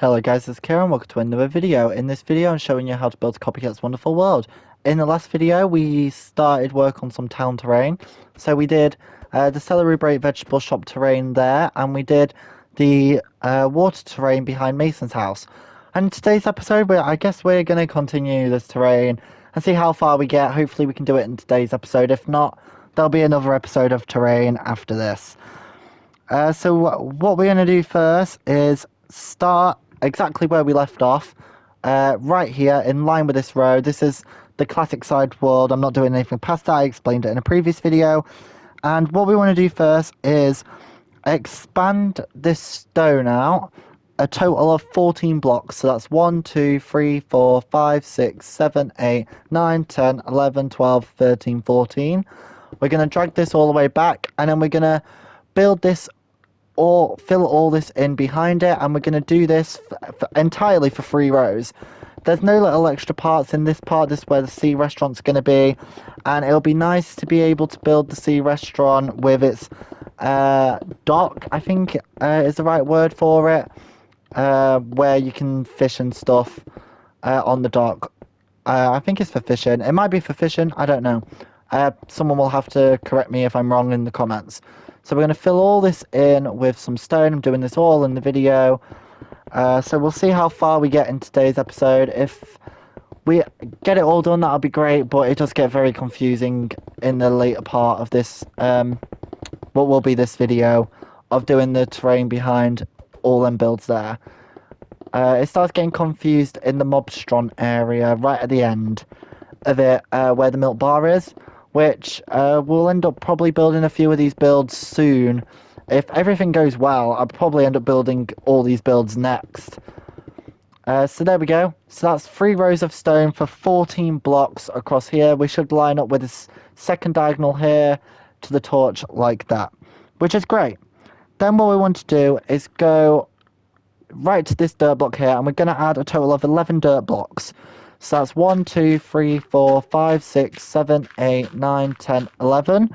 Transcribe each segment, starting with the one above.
Hello guys, it's Kieran. Welcome to another video. In this video I'm showing you how to build Copycat's wonderful world. In the last video we started work on some town terrain. So we did the celebrate vegetable shop terrain there, and we did the water terrain behind Mason's house. And in today's episode I guess we're going to continue this terrain and see how far we get. Hopefully we can do it in today's episode. If not, there'll be another episode of terrain after this. So what we're going to do first is start exactly where we left off, right here in line with this road. This is the classic side world. I'm not doing anything past that. I explained it in a previous video. And what we want to do first is expand this stone out a total of 14 blocks. So that's 1, 2, 3, 4, 5, 6, 7, 8, 9, 10, 11, 12, 13, 14. We're going to drag this all the way back, and then we're going to build this or fill all this in behind it, and we're going to do this entirely for 3 rows. There's no little extra parts in this part. This is where the sea restaurant's going to be, and it'll be nice to be able to build the sea restaurant with its dock, I think is the right word for it, where you can fish and stuff on the dock. I think it's for fishing. It might be for fishing, I don't know. Someone will have to correct me if I'm wrong in the comments. So we're going to fill all this in with some stone. I'm doing this all in the video. So we'll see how far we get in today's episode. If we get it all done, that'll be great, but it does get very confusing in the later part of this, what will be this video, of doing the terrain behind all them builds there. It starts getting confused in the mobstront area, right at the end of it, where the milk bar is, which we'll end up probably building a few of these builds soon. If everything goes well, I'll probably end up building all these builds next. So there we go. So that's 3 rows of stone for 14 blocks across here. We should line up with this second diagonal here to the torch like that, which is great. Then what we want to do is go right to this dirt block here, and we're going to add a total of 11 dirt blocks. So that's 1, 2, 3, 4, 5, 6, 7, 8, 9, 10, 11.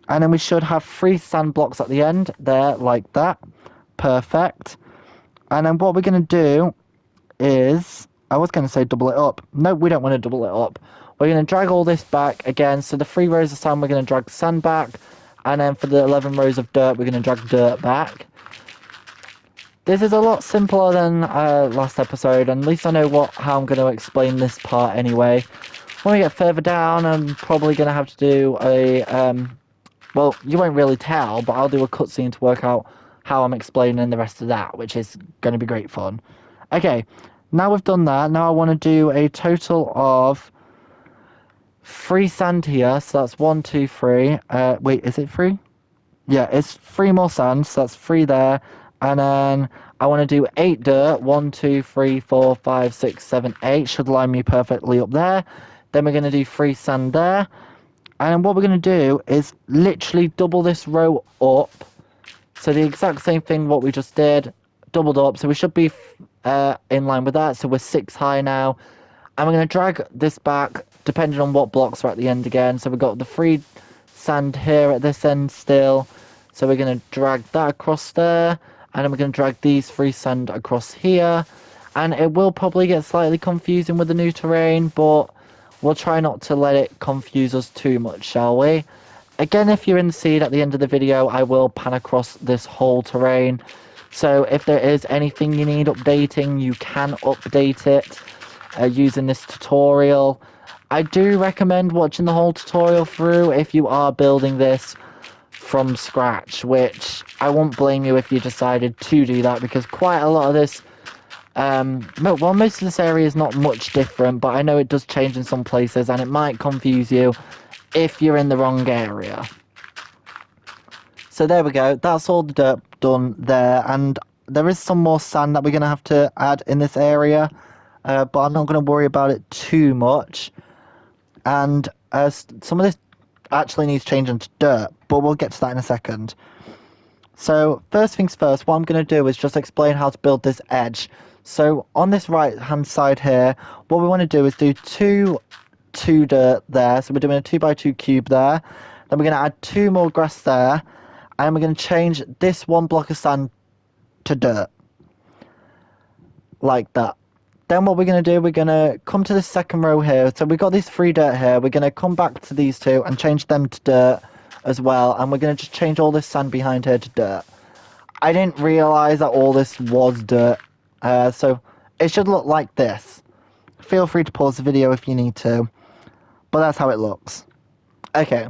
And then we should have 3 sand blocks at the end there, like that. Perfect. And then what we're going to do is, I was going to say double it up. No, we don't want to double it up. We're going to drag all this back again. So the 3 rows of sand, we're going to drag sand back. And then for the 11 rows of dirt, we're going to drag dirt back. This is a lot simpler than last episode, and at least I know how I'm going to explain this part anyway. When we get further down, I'm probably going to have to do a, well, you won't really tell, but I'll do a cutscene to work out how I'm explaining the rest of that, which is going to be great fun. Okay, now we've done that, now I want to do a total of 3 sand here, so that's 1, 2, 3. Wait, is it 3? Yeah, it's 3 more sand, so that's 3 there. And then I want to do 8 dirt. 1, 2, 3, 4, 5, 6, 7, 8. Should line me perfectly up there. Then we're going to do 3 sand there. And then what we're going to do is literally double this row up. So the exact same thing what we just did, doubled up. So we should be in line with that. So we're 6 high now. And we're going to drag this back, depending on what blocks are at the end again. So we've got the 3 sand here at this end still. So we're going to drag that across there. And then we're going to drag these 3 sand across here. And it will probably get slightly confusing with the new terrain, but we'll try not to let it confuse us too much, shall we? Again, if you're in the seed at the end of the video, I will pan across this whole terrain. So if there is anything you need updating, you can update it using this tutorial. I do recommend watching the whole tutorial through if you are building this from scratch, which I won't blame you if you decided to do that, because quite a lot of this, well, most of this area is not much different, but I know it does change in some places, and it might confuse you if you're in the wrong area. So there we go, that's all the dirt done there, and there is some more sand that we're going to have to add in this area, but I'm not going to worry about it too much. And some of this actually needs changing to dirt, but we'll get to that in a second. So first things first, what I'm going to do is just explain how to build this edge. So on this right hand side here, what we want to do is do 2 dirt there. So we're doing a 2x2 cube there. Then we're going to add 2 more grass there, and we're going to change this 1 block of sand to dirt. like that. Then what we're going to do, we're going to come to the second row here. So we've got these 3 dirt here. We're going to come back to these 2 and change them to dirt as well. And we're going to just change all this sand behind here to dirt. I didn't realise that all this was dirt. So it should look like this. Feel free to pause the video if you need to. But that's how it looks. Okay.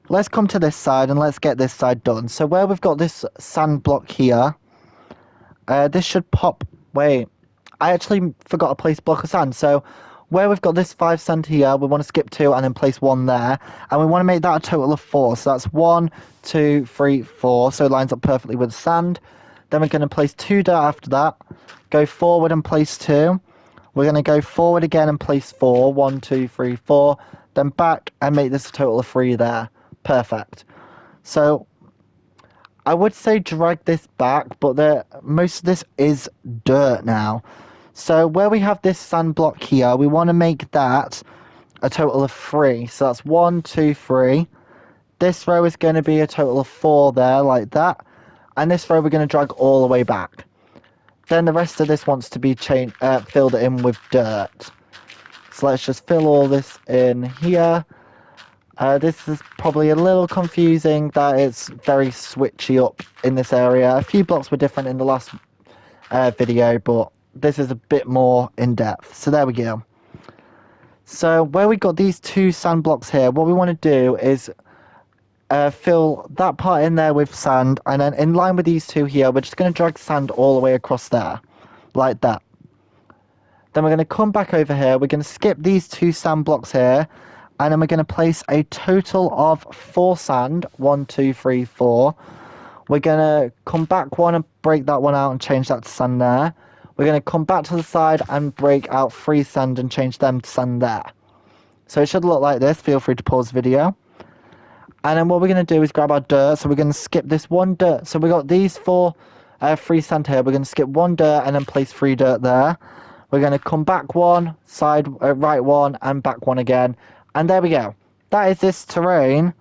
Let's come to this side and let's get this side done. So where we've got this sand block here, this should pop... Wait. I actually forgot to place a block of sand. So where we've got this 5 sand here, we want to skip 2 and then place 1 there. And we want to make that a total of 4. So that's 1, 2, 3, 4. So it lines up perfectly with sand. Then we're going to place 2 dirt after that. Go forward and place 2. We're going to go forward again and place 4. 1, 2, 3, 4. Then back and make this a total of 3 there. Perfect. So I would say drag this back, but most of this is dirt now. So where we have this sand block here, we want to make that a total of 3. So that's 1, 2, 3. This row is going to be a total of 4 there, like that. And this row we're going to drag all the way back. Then the rest of this wants to be filled in with dirt. So let's just fill all this in here. This is probably a little confusing that it's very switchy up in this area. A few blocks were different in the last video, but this is a bit more in depth. So there we go. So where we got these 2 sand blocks here, what we want to do is fill that part in there with sand, and then in line with these 2 here, we're just going to drag sand all the way across there, like that. Then we're going to come back over here, we're going to skip these 2 sand blocks here, and then we're going to place a total of 4 sand, 1, 2, 3, 4. We're going to come back 1 and break that 1 out and change that to sand there. We're going to come back to the side and break out 3 sand and change them to sand there. So it should look like this. Feel free to pause the video. And then what we're going to do is grab our dirt. So we're going to skip this 1 dirt. So we got these 3 sand here. We're going to skip 1 dirt and then place 3 dirt there. We're going to come back 1, right 1, and back 1 again. And there we go. That is this terrain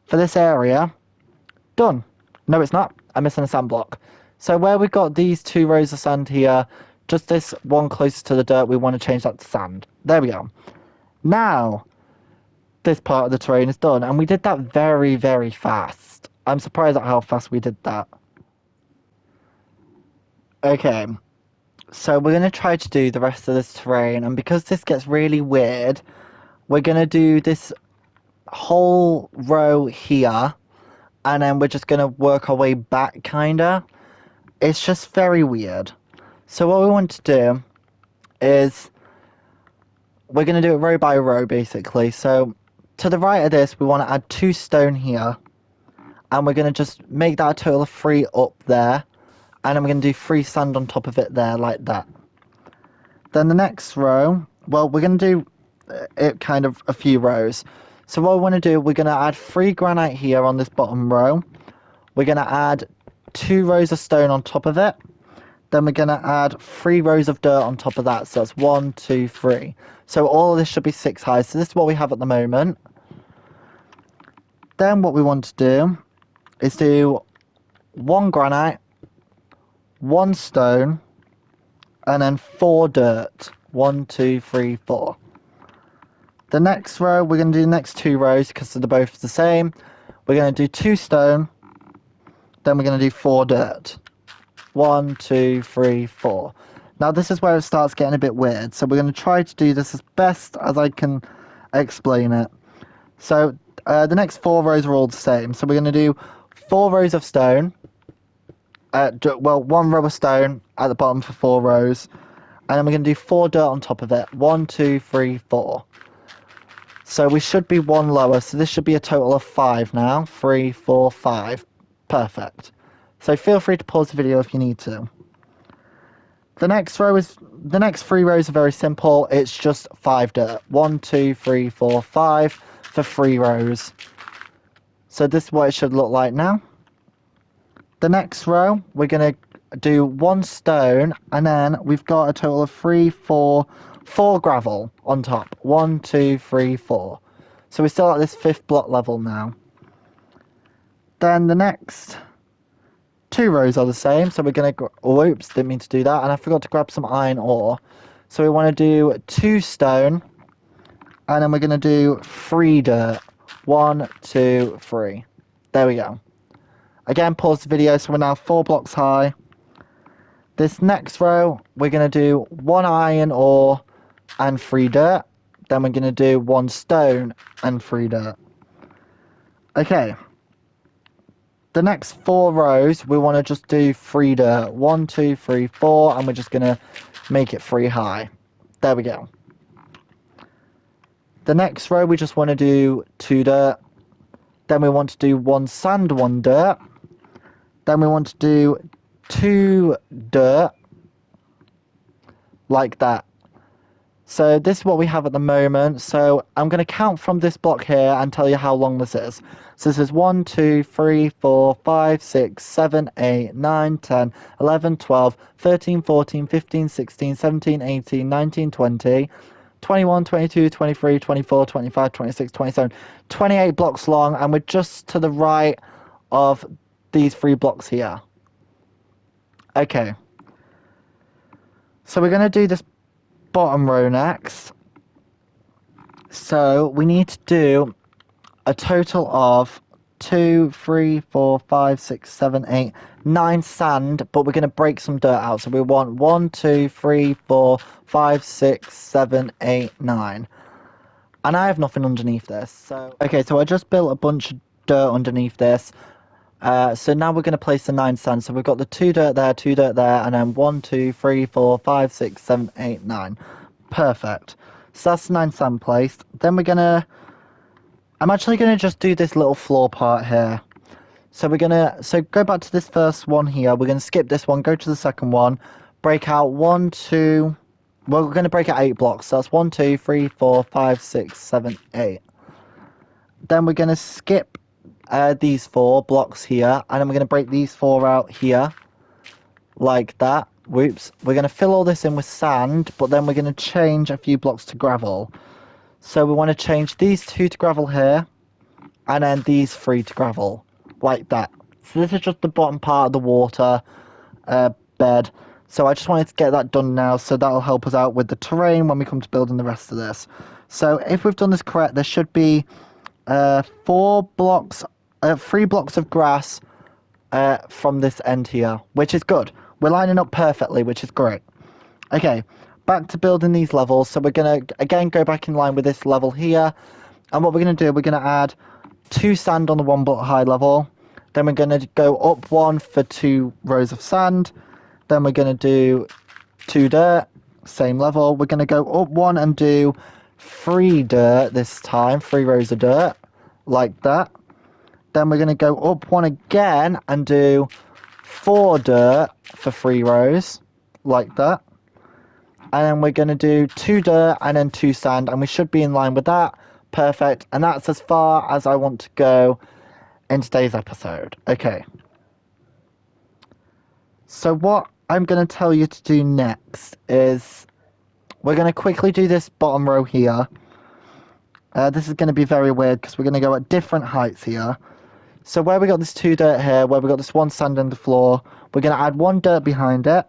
for this area done. No, it's not. I'm missing a sand block. So where we've got these 2 rows of sand here, just this one closest to the dirt, we want to change that to sand. There we go. Now, this part of the terrain is done. And we did that very, very fast. I'm surprised at how fast we did that. Okay. So we're going to try to do the rest of this terrain. And because this gets really weird, we're going to do this whole row here. And then we're just going to work our way back, kinda. It's just very weird. So what we want to do is we're going to do it row by row, basically. So to the right of this, we want to add 2 stone here. And we're going to just make that a total of 3 up there. And then we're going to do 3 sand on top of it there, like that. Then the next row, well, we're going to do it kind of a few rows. So what we want to do, we're going to add 3 granite here on this bottom row. We're going to add 2 rows of stone on top of it. Then we're going to add 3 rows of dirt on top of that. So that's 1, 2, 3. So all of this should be 6 high. So this is what we have at the moment. Then what we want to do is do 1 granite, 1 stone, and then 4 dirt. 1, 2, 3, 4. The next row, we're going to do the next 2 rows because they're both the same. We're going to do 2 stone, then we're going to do 4 dirt. 1, 2, 3, 4. Now this is where it starts getting a bit weird, so we're going to try to do this as best as I can explain it. So the next 4 rows are all the same. So we're going to do 4 rows of stone. Well, 1 row of stone at the bottom for 4 rows. And then we're going to do 4 dirt on top of it. 1, 2, 3, 4. So we should be 1 lower. So this should be a total of 5 now. 3, 4, 5. Perfect. So feel free to pause the video if you need to. The next 3 rows are very simple. It's just 5 dirt. 1, 2, 3, 4, 5 for 3 rows. So this is what it should look like now. The next row, we're going to do 1 stone, and then we've got a total of 4 gravel on top. 1, 2, 3, 4. So we're still at this 5th block level now. Then the next two rows are the same, so we're going to... Oh, oops, didn't mean to do that. And I forgot to grab some iron ore. So we want to do 2 stone. And then we're going to do 3 dirt. 1, 2, 3. There we go. Again, pause the video, so we're now 4 blocks high. This next row, we're going to do 1 iron ore and 3 dirt. Then we're going to do 1 stone and 3 dirt. Okay. The next 4 rows, we want to just do 3 dirt. 1, 2, 3, 4, and we're just going to make it 3 high. There we go. The next row, we just want to do 2 dirt. Then we want to do 1 sand, 1 dirt. Then we want to do 2 dirt. Like that. So this is what we have at the moment. So I'm going to count from this block here and tell you how long this is. So this is 1, 2, 3, 4, 5, 6, 7, 8, 9, 10, 11, 12, 13, 14, 15, 16, 17, 18, 19, 20, 21, 22, 23, 24, 25, 26, 27, 28 blocks long. And we're just to the right of these 3 blocks here. Okay. So we're going to do this bottom row next. So we need to do a total of 2, 3, 4, 5, 6, 7, 8, 9 sand, but we're going to break some dirt out. So we want 1, 2, 3, 4, 5, 6, 7, 8, 9. And I have nothing underneath this. So okay, so I just built a bunch of dirt underneath this. So now we're going to place the 9 sand. So we've got the 2 dirt there, 2 dirt there, and then 1, 2, 3, 4, 5, 6, 7, 8, 9. Perfect. So that's the 9 sand placed. Then we're going to... I'm actually going to just do this little floor part here. So we're going to... So go back to this first one here. We're going to skip this one, go to the second one. Break out 1, 2... Well, we're going to break out 8 blocks. So that's 1, 2, 3, 4, 5, 6, 7, 8. Then we're going to skip these 4 blocks here. And then we're going to break these 4 out here. Like that. Whoops. We're going to fill all this in with sand, but then we're going to change a few blocks to gravel. So we want to change these 2 to gravel here, and then these 3 to gravel, like that. So this is just the bottom part of the water bed. So I just wanted to get that done now, so that'll help us out with the terrain when we come to building the rest of this. So if we've done this correct, there should be 3 blocks of grass from this end here, which is good. We're lining up perfectly, which is great. Okay, back to building these levels. So we're going to, again, go back in line with this level here. And what we're going to do, we're going to add 2 sand on the 1 block high level. Then we're going to go up 1 for 2 rows of sand. Then we're going to do 2 dirt, same level. We're going to go up 1 and do 3 dirt this time, 3 rows of dirt, like that. Then we're going to go up 1 again and do 4 dirt for 3 rows, like that. And then we're going to do 2 dirt and then 2 sand, and we should be in line with that. Perfect. And that's as far as I want to go in today's episode. Okay. So what I'm going to tell you to do next is we're going to quickly do this bottom row here. This is going to be very weird because we're going to go at different heights here. So where we got this 2 dirt here, where we got this 1 sand on the floor, we're going to add 1 dirt behind it.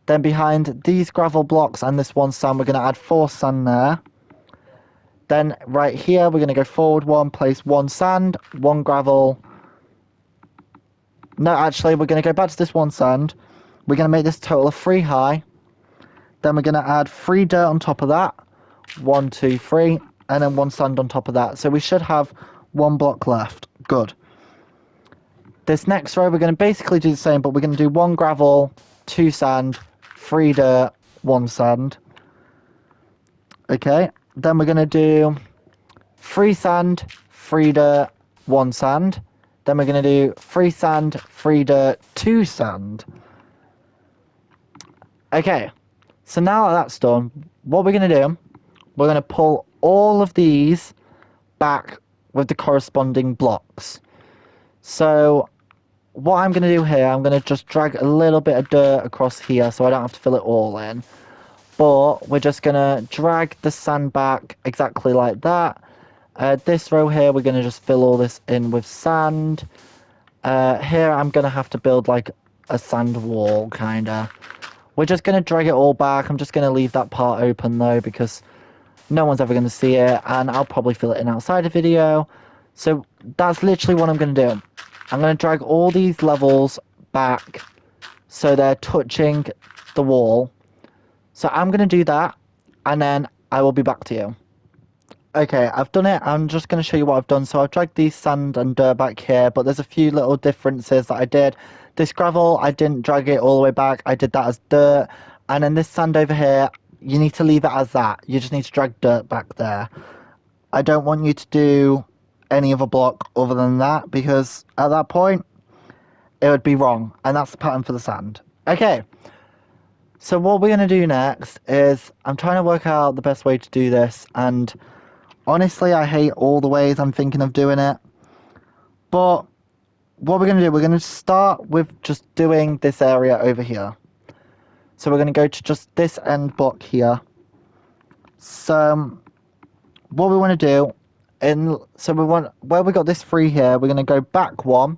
Then behind these gravel blocks and this 1 sand, we're going to add 4 sand there. Then right here, we're going to go forward 1, place 1 sand, 1 gravel. No, actually, we're going to go back to this 1 sand. We're going to make this total of 3 high. Then we're going to add 3 dirt on top of that. 1, 2, 3. And then 1 sand on top of that. So we should have 1 block left. Good. This next row, we're going to basically do the same, but we're going to do 1 gravel, 2 sand, 3 dirt, 1 sand. Okay. Then we're going to do 3 sand, 3 dirt, 1 sand. Then we're going to do 3 sand, 3 dirt, 2 sand. Okay. So now that that's done, what we're going to do, we're going to pull all of these back with the corresponding blocks. So what I'm going to do here, I'm going to just drag a little bit of dirt across here so I don't have to fill it all in. But we're just going to drag the sand back exactly like that. This row here, we're going to just fill all this in with sand. Here I'm going to have to build like a sand wall, kind of. We're just going to drag it all back. I'm just going to leave that part open though, because no one's ever going to see it, and I'll probably fill it in outside a video. So that's literally what I'm going to do. I'm going to drag all these levels back so they're touching the wall. So I'm going to do that, and then I will be back to you. Okay, I've done it. I'm just going to show you what I've done. So I've dragged these sand and dirt back here, but there's a few little differences that I did. This gravel, I didn't drag it all the way back. I did that as dirt. And then this sand over here, you need to leave it as that. You just need to drag dirt back there. I don't want you to do any other block other than that, because at that point, it would be wrong. And that's the pattern for the sand. Okay. So what we're going to do next is, I'm trying to work out the best way to do this, and honestly, I hate all the ways I'm thinking of doing it. But what we're going to do, we're going to start with just doing this area over here. So we're going to go to just this end block here. So what we want to do, where we got this 3 here, we're going to go back 1.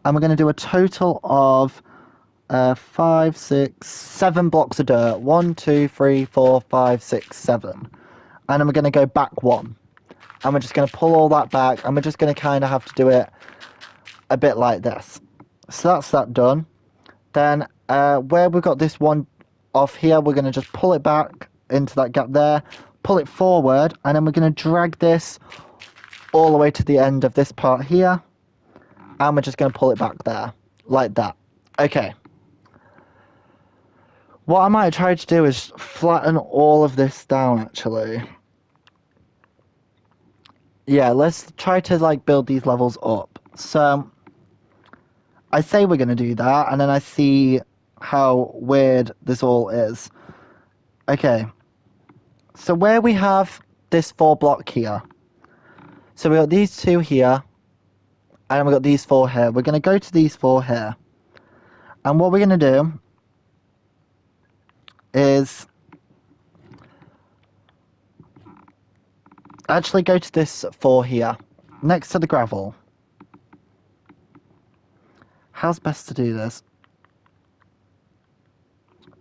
And we're going to do a total of 5, 6, 7 blocks of dirt. 1, 2, 3, 4, 5, 6, 7. And then we're going to go back 1. And we're just going to pull all that back, and we're just going to kind of have to do it a bit like this. So that's that done. Then where we've got this one off here, we're going to just pull it back into that gap there, pull it forward, and then we're going to drag this all the way to the end of this part here, and we're just going to pull it back there, like that. Okay. What I might try to do is flatten all of this down, actually. Yeah, let's try to like build these levels up. So I say we're going to do that, and then I see how weird this all is. Okay. So where we have this 4 block here. So we got these 2 here, and we got these 4 here. We're going to go to these 4 here. And what we're going to do is actually go to this 4 here, next to the gravel. How's best to do this?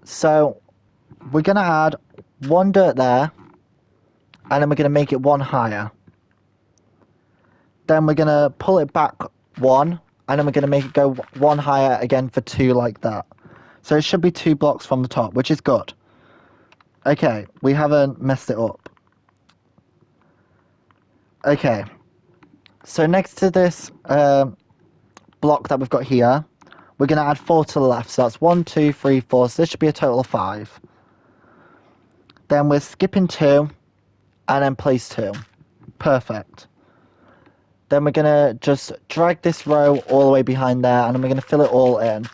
So we're going to add 1 dirt there, and then we're going to make it 1 higher. Then we're going to pull it back 1, and then we're going to make it go 1 higher again for 2 like that. So it should be 2 blocks from the top, which is good. Okay, we haven't messed it up. Okay, so next to this block that we've got here, we're going to add 4 to the left. So that's 1, 2, 3, 4. So this should be a total of 5. Then we're skipping 2, and then place 2. Perfect. Then we're going to just drag this row all the way behind there, and then we're going to fill it all in.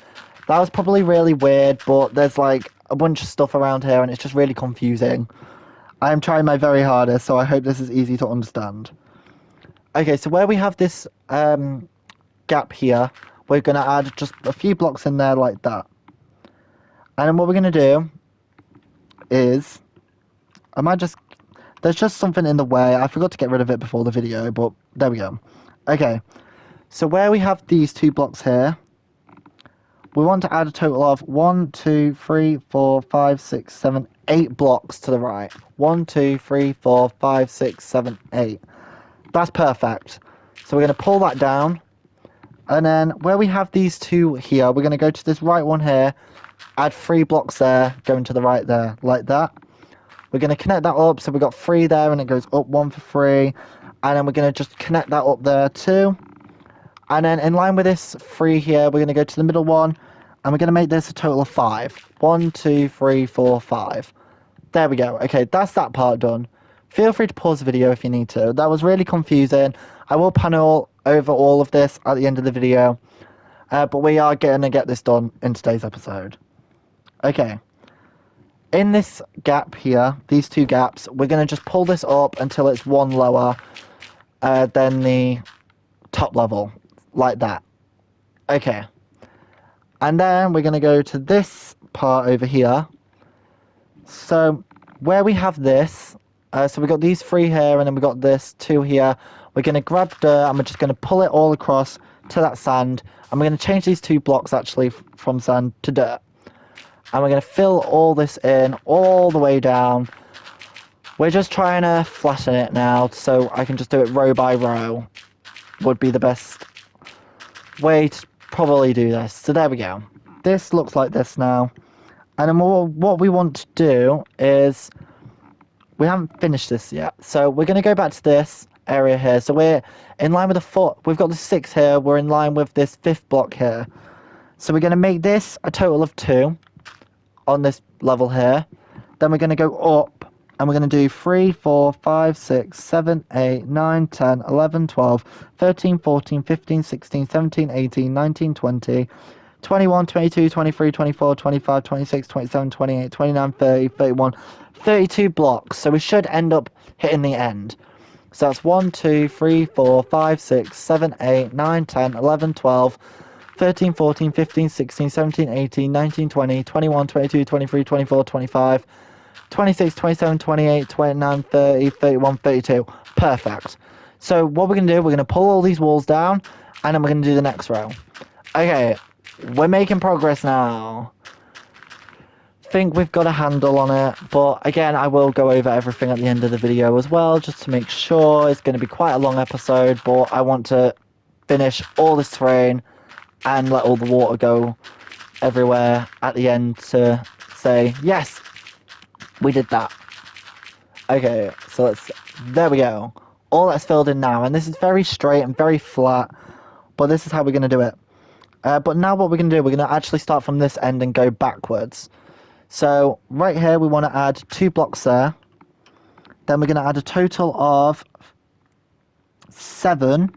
That was probably really weird, but there's like a bunch of stuff around here, and it's just really confusing. I am trying my very hardest, so I hope this is easy to understand. Okay, so where we have this gap here, we're going to add just a few blocks in there like that. And then what we're going to do is, there's just something in the way. I forgot to get rid of it before the video, but there we go. Okay, so where we have these 2 blocks here, we want to add a total of 1, 2, 3, 4, 5, 6, 7, 8 blocks to the right. 1, 2, 3, 4, 5, 6, 7, 8. That's perfect. So we're going to pull that down. And then where we have these 2 here, we're going to go to this right one here, add 3 blocks there, going to the right there, like that. We're going to connect that up, so we've got 3 there, and it goes up 1 for 3. And then we're going to just connect that up there too. And then in line with this 3 here, we're going to go to the middle one, and we're going to make this a total of 5. 1, 2, 3, 4, 5. There we go. Okay, that's that part done. Feel free to pause the video if you need to. That was really confusing. I will panel over all of this at the end of the video. But we are going to get this done in today's episode. Okay. In this gap here, these 2 gaps, we're going to just pull this up until it's 1 lower than the top level, like that. Okay. And then we're going to go to this part over here. So where we have this, so we've got these 3 here, and then we've got this 2 here. We're going to grab dirt, and we're just going to pull it all across to that sand, and we're going to change these 2 blocks actually from sand to dirt. And we're going to fill all this in all the way down. We're just trying to flatten it now, so I can just do it row by row. Would be the best way to probably do this. So there we go. This looks like this now. And then what we want to do is, we haven't finished this yet. So we're going to go back to this area here. So we're in line with the 4, we've got the 6 here. We're in line with this 5th block here. So we're going to make this a total of 2 on this level here. Then we're going to go up. And we're going to do 3, 4, 5, 6, 7, 8, 9, 10, 11, 12, 13, 14, 15, 16, 17, 18, 19, 20, 21, 22, 23, 24, 25, 26, 27, 28, 29, 30, 31, 32 blocks. So we should end up hitting the end. So that's 1, 2, 3, 4, 5, 6, 7, 8, 9, 10, 11, 12, 13, 14, 15, 16, 17, 18, 19, 20, 21, 22, 23, 24, 25, 26, 27, 28, 29, 30, 31, 32. Perfect. So what we're going to do, we're going to pull all these walls down, and then we're going to do the next row. Okay, we're making progress now. Think we've got a handle on it, but again, I will go over everything at the end of the video as well, just to make sure. It's going to be quite a long episode, but I want to finish all this terrain and let all the water go everywhere at the end to say, yes, we did that. Okay, so there we go. All that's filled in now, and this is very straight and very flat, but this is how we're going to do it. But now what we're going to do, we're going to actually start from this end and go backwards. So right here, we want to add 2 blocks there. Then we're going to add a total of 7,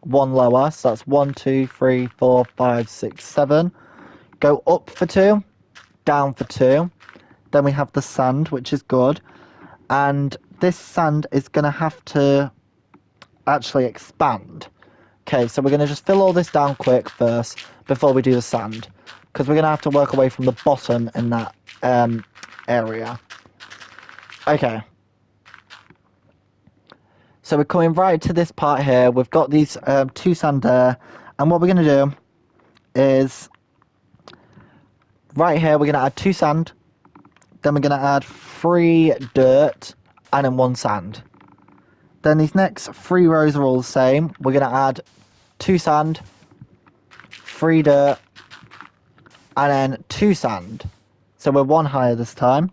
1 lower. So that's 1, 2, 3, 4, 5, 6, 7. Go up for 2, down for 2. Then we have the sand, which is good. And this sand is going to have to actually expand. Okay, so we're going to just fill all this down quick first before we do the sand. Because we're going to have to work away from the bottom in that area. Okay. So we're coming right to this part here. We've got these 2 sand there. And what we're going to do is, right here, we're going to add 2 sand. Then we're going to add 3 dirt and then 1 sand. Then these next 3 rows are all the same. We're going to add 2 sand, 3 dirt, and then 2 sand. So we're 1 higher this time.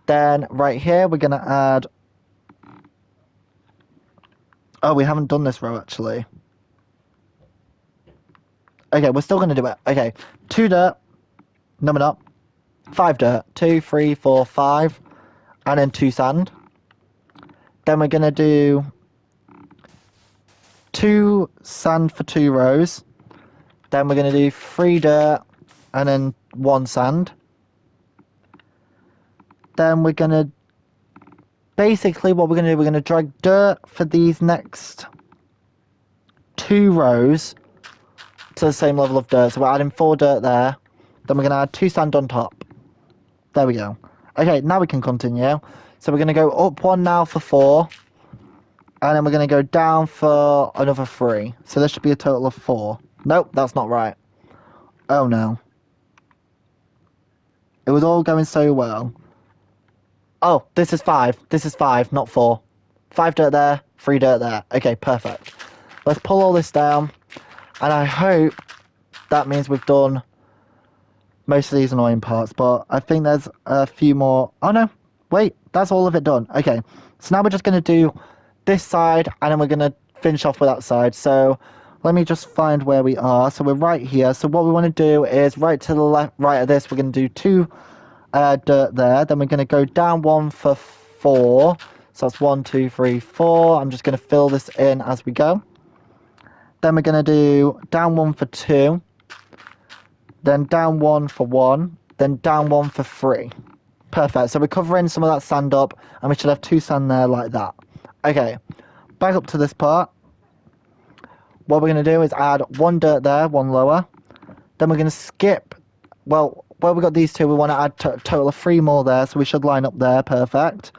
Then right here, we're going to add... Oh, we haven't done this row actually. Okay, we're still going to do it. Okay, 2 dirt. No, we're not. 5 dirt. 2, 3, 4, 5. And then 2 sand. Then we're going to do 2 sand for 2 rows. Then we're going to do 3 dirt and then 1 sand. Then we're going to... Basically, what we're going to do, we're going to drag dirt for these next 2 rows to the same level of dirt. So we're adding 4 dirt there. Then we're going to add 2 sand on top. There we go. Okay, now we can continue. So we're going to go up 1 now for 4. And then we're going to go down for another 3. So there should be a total of 4. Nope, that's not right. Oh no. It was all going so well. Oh, this is 5. This is 5, not 4. 5 dirt there, 3 dirt there. Okay, perfect. Let's pull all this down. And I hope that means we've done most of these annoying parts. But I think there's a few more. Oh no, wait, that's all of it done. Okay, so now we're just going to do this side and then we're going to finish off with that side. So let me just find where we are. So we're right here. So what we want to do is right to the left, right of this, we're going to do 2 dirt there. Then we're going to go down 1 for 4. So that's 1, 2, 3, 4. I'm just going to fill this in as we go. Then we're going to do down 1 for 2. Then down 1 for 1. Then down 1 for 3. Perfect. So we're covering some of that sand up and we should have 2 sand there like that. Okay, back up to this part. What we're going to do is add 1 dirt there, 1 lower. Then we're going to skip, well, where we got these 2, we want to add a total of 3 more there, so we should line up there, perfect.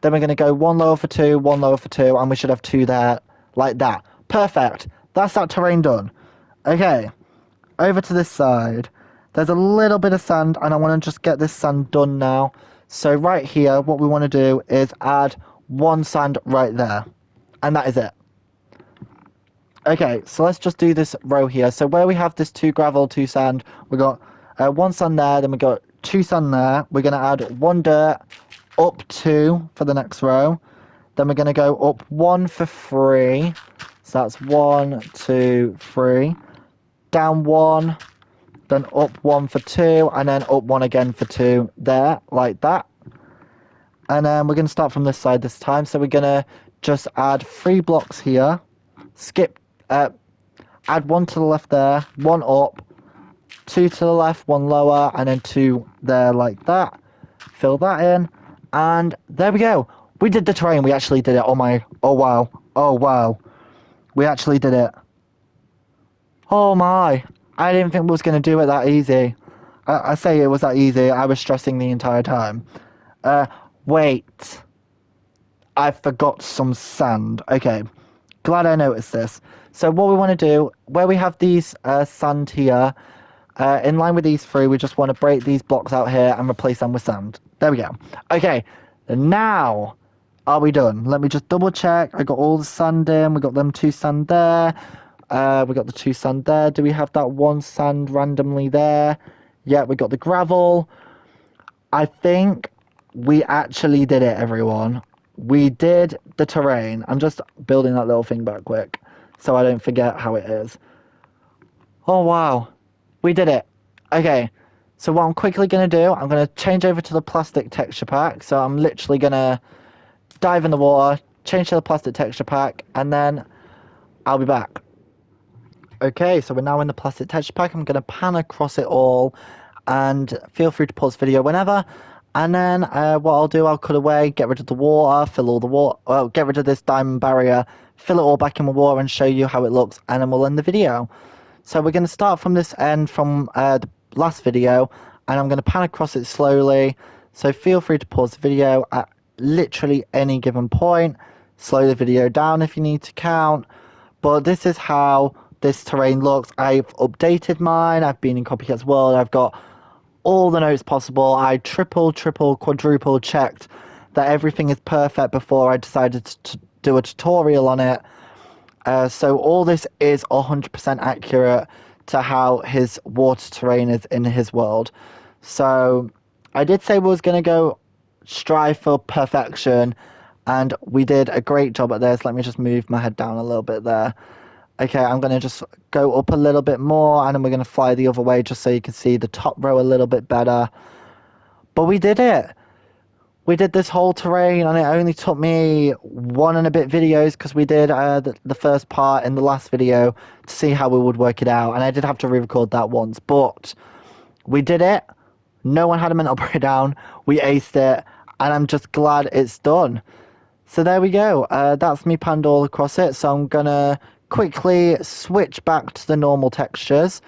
Then we're going to go 1 lower for 2, 1 lower for 2, and we should have 2 there, like that. Perfect. That's that terrain done. Okay, over to this side. There's a little bit of sand, and I want to just get this sand done now. So right here, what we want to do is add one sand right there. And that is it. Okay, so let's just do this row here. So where we have this 2 gravel, 2 sand, we got 1 sand there, then we got 2 sand there. We're going to add 1 dirt, up 2 for the next row. Then we're going to go up 1 for 3. So that's 1, 2, 3. Down 1, then up 1 for 2, and then up 1 again for 2 there, like that. And then we're going to start from this side this time. So we're going to just add 3 blocks here, skip, add 1 to the left there, 1 up, 2 to the left, 1 lower, and then 2 there like that. Fill that in, and there we go. We did the terrain. We actually did it. Oh wow, oh wow, we actually did it. Oh my, I didn't think we was going to do it that easy. I say it was that easy. I was stressing the entire time. Wait, I forgot some sand. Okay, glad I noticed this. So what we want to do, where we have these sand here, in line with these 3, we just want to break these blocks out here and replace them with sand. There we go. Okay, now are we done? Let me just double check. I got all the sand in. We got them 2 sand there. We got the 2 sand there. Do we have that 1 sand randomly there? Yeah, we got the gravel. I think we actually did it, everyone. We did the terrain. I'm just building that little thing back quick so I don't forget how it is. Oh, wow. We did it. Okay. So what I'm quickly going to do, I'm going to change over to the plastic texture pack. So I'm literally going to dive in the water, change to the plastic texture pack, and then I'll be back. Okay, so we're now in the plastic texture pack. I'm going to pan across it all, and feel free to pause the video whenever. And then what I'll do, I'll cut away, get rid of the water, fill all the water, well, get rid of this diamond barrier, fill it all back in with water and show you how it looks, and then we'll end the video. So we're going to start from this end from the last video, and I'm going to pan across it slowly. So feel free to pause the video at literally any given point. Slow the video down if you need to count. But this is how this terrain looks. I've updated mine. I've been in Copycat's world. I've got all the notes possible. I triple, quadruple checked that everything is perfect before I decided to do a tutorial on it. So all this is 100% accurate to how his water terrain is in his world. So I did say we was going to go strive for perfection, and we did a great job at this. Let me just move my head down a little bit there. Okay, I'm going to just go up a little bit more, and then we're going to fly the other way just so you can see the top row a little bit better. But we did it. We did this whole terrain, and it only took me 1 and a bit videos because we did the first part in the last video to see how we would work it out. And I did have to re-record that once, but we did it. No one had a mental breakdown. We aced it, and I'm just glad it's done. So there we go. That's me panned all across it. So I'm going to quickly switch back to the normal textures,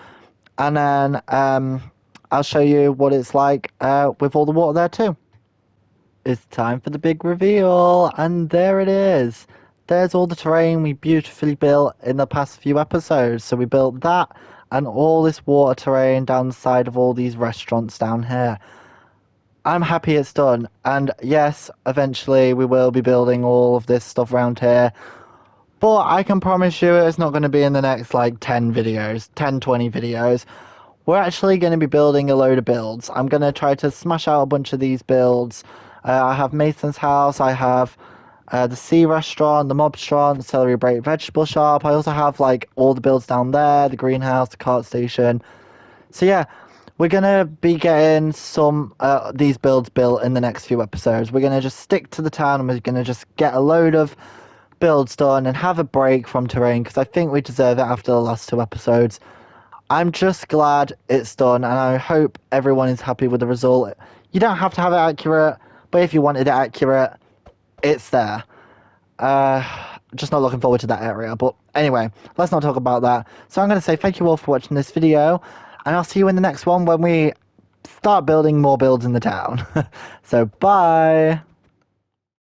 and then I'll show you what it's like with all the water there too. It's time for the big reveal, and there it is. There's all the terrain we beautifully built in the past few episodes. So we built that and all this water terrain down the side of all these restaurants down here. I'm happy it's done, and yes, eventually we will be building all of this stuff around here, but I can promise you it's not going to be in the next like 10 videos, 10, 20 videos. We're actually going to be building a load of builds. I'm going to try to smash out a bunch of these builds. I have Mason's house, I have the sea restaurant, the mob restaurant, the celery break vegetable shop. I also have like all the builds down there, the greenhouse, the cart station. So yeah, we're going to be getting some these builds built in the next few episodes. We're going to just stick to the town, and we're going to just get a load of builds done and have a break from terrain because I think we deserve it after the last 2 episodes. I'm just glad it's done, and I hope everyone is happy with the result. You don't have to have it accurate, but if you wanted it accurate, it's there. Just not looking forward to that area, but anyway, let's not talk about that. So I'm going to say thank you all for watching this video, and I'll see you in the next one when we start building more builds in the town. So bye!